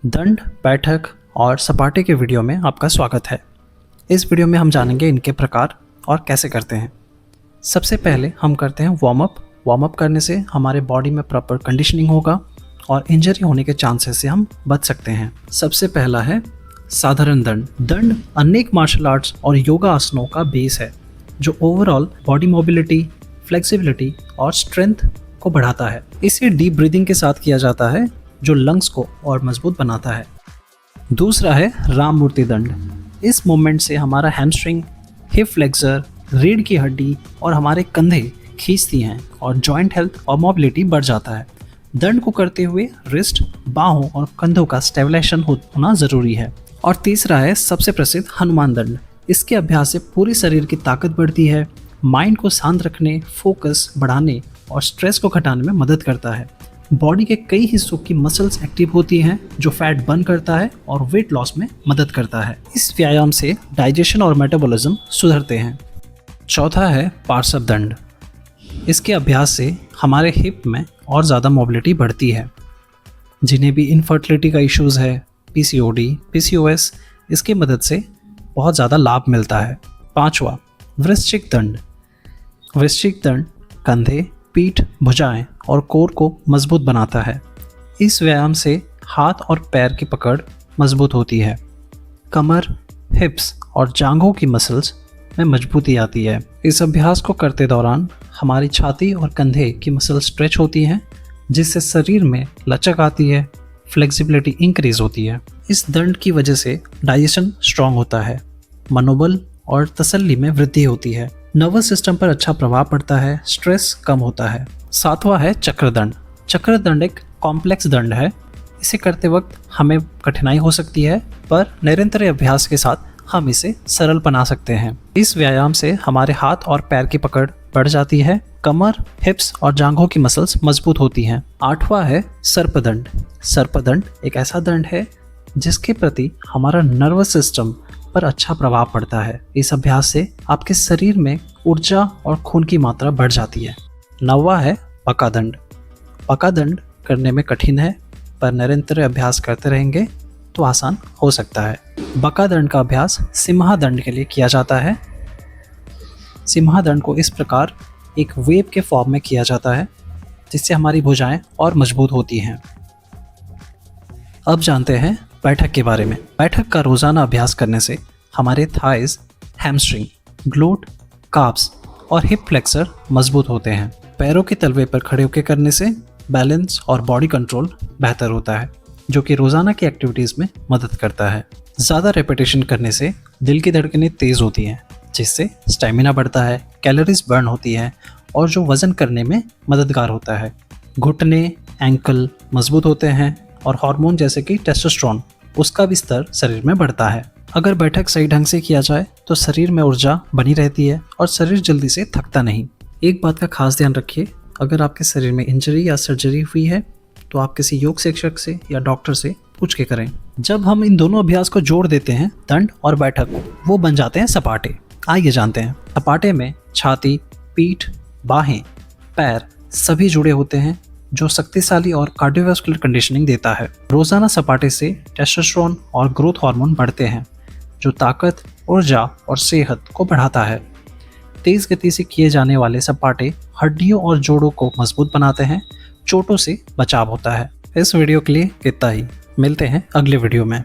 दंड, बैठक और सपाटे के वीडियो में आपका स्वागत है। इस वीडियो में हम जानेंगे इनके प्रकार और कैसे करते हैं। सबसे पहले हम करते हैं वार्म अप करने से हमारे बॉडी में प्रॉपर कंडीशनिंग होगा और इंजरी होने के चांसेस से हम बच सकते हैं। सबसे पहला है साधारण दंड। दंड अनेक मार्शल आर्ट्स और योगा आसनों का बेस है जो ओवरऑल बॉडी मोबिलिटी, फ्लेक्सिबिलिटी और स्ट्रेंथ को बढ़ाता है। इसे डीप ब्रीदिंग के साथ किया जाता है जो लंग्स को और मजबूत बनाता है। दूसरा है राम मूर्ति दंड। इस मूवमेंट से हमारा हैमस्ट्रिंग, हिप फ्लेक्सर, रीढ़ की हड्डी और हमारे कंधे खींचती हैं और जॉइंट हेल्थ और मोबिलिटी बढ़ जाता है। दंड को करते हुए रिस्ट, बाहों और कंधों का स्टेबलाइजेशन होना ज़रूरी है। और तीसरा है सबसे प्रसिद्ध हनुमान दंड। इसके अभ्यास से पूरी शरीर की ताकत बढ़ती है, माइंड को शांत रखने, फोकस बढ़ाने और स्ट्रेस को घटाने में मदद करता है। बॉडी के कई हिस्सों की मसल्स एक्टिव होती हैं जो फैट बर्न करता है और वेट लॉस में मदद करता है। इस व्यायाम से डाइजेशन और मेटाबॉलिज्म सुधरते हैं। चौथा है पार्श्व दंड। इसके अभ्यास से हमारे हिप में और ज़्यादा मोबिलिटी बढ़ती है। जिन्हें भी इनफर्टिलिटी का इश्यूज़ है, PCOD, PCOS, इसकी मदद से बहुत ज़्यादा लाभ मिलता है। पांचवा वृश्चिक दंड। वृश्चिक दंड कंधे, पीठ, भुजाएं और कोर को मजबूत बनाता है। इस व्यायाम से हाथ और पैर की पकड़ मजबूत होती है। कमर, हिप्स और जांघों की मसल्स में मजबूती आती है। इस अभ्यास को करते दौरान हमारी छाती और कंधे की मसल स्ट्रेच होती हैं जिससे शरीर में लचक आती है, फ्लेक्सिबिलिटी इंक्रीज होती है। इस दंड की वजह से डाइजेशन स्ट्रांग होता है, मनोबल और तसल्ली में वृद्धि होती है, नर्वस सिस्टम पर अच्छा प्रभाव पड़ता है, स्ट्रेस कम होता है। सातवां है चक्रदंड। चक्रदंड एक कॉम्प्लेक्स दंड है। इसे करते वक्त हमें कठिनाई हो सकती है पर निरंतर अभ्यास के साथ हम इसे सरल बना सकते हैं। इस व्यायाम से हमारे हाथ और पैर की पकड़ बढ़ जाती है, कमर, हिप्स और जांघों की मसल्स मजबूत होती हैं। आठवां है सर्पदंड। सर्पदंड एक ऐसा दंड है जिसके प्रति हमारा नर्वस सिस्टम पर अच्छा प्रभाव पड़ता है। इस अभ्यास से आपके शरीर में ऊर्जा और खून की मात्रा बढ़ जाती है। नौवां है बकादंड। बकादंड करने में कठिन है पर निरंतर अभ्यास करते रहेंगे तो आसान हो सकता है। बकादंड का अभ्यास सिम्हादंड के लिए किया जाता है। सिम्हादंड को इस प्रकार एक वेव के फॉर्म में किया जाता है जिससे हमारी भुजाएं और मजबूत होती हैं। अब जानते हैं बैठक के बारे में। बैठक का रोजाना अभ्यास करने से हमारे थाइज, हैमस्ट्रिंग, ग्लूट, काफ्स और हिप फ्लेक्सर मजबूत होते हैं। पैरों के तलवे पर खड़े होकर करने से बैलेंस और बॉडी कंट्रोल बेहतर होता है जो कि रोजाना की एक्टिविटीज में मदद करता है। ज़्यादा रेपिटेशन करने से दिल की धड़कनें तेज होती हैं जिससे स्टेमिना बढ़ता है, कैलोरीज बर्न होती है और जो वजन करने में मददगार होता है। घुटने, एंकल मजबूत होते हैं और हार्मोन जैसे कि टेस्टोस्टेरोन उसका भी स्तर शरीर में बढ़ता है। अगर बैठक सही ढंग से किया जाए तो शरीर में ऊर्जा बनी रहती है और शरीर जल्दी से थकता नहीं। एक बात का खास ध्यान रखिए, अगर आपके शरीर में इंजरी या सर्जरी हुई है तो आप किसी योग शिक्षक से या डॉक्टर से पूछ के करें। जब हम इन दोनों अभ्यास को जोड़ देते हैं, दंड और बैठक, वो बन जाते हैं सपाटे। आइए जानते हैं। सपाटे में छाती, पीठ, बाहें, पैर सभी जुड़े होते हैं जो शक्तिशाली और कार्डियोवास्कुलर कंडीशनिंग देता है। रोजाना सपाटे से टेस्टोस्टेरोन और ग्रोथ हार्मोन बढ़ते हैं जो ताकत, ऊर्जा और सेहत को बढ़ाता है। तेज गति से किए जाने वाले सपाटे हड्डियों और जोड़ों को मजबूत बनाते हैं, चोटों से बचाव होता है। इस वीडियो के लिए इतना ही। मिलते हैं अगले वीडियो में।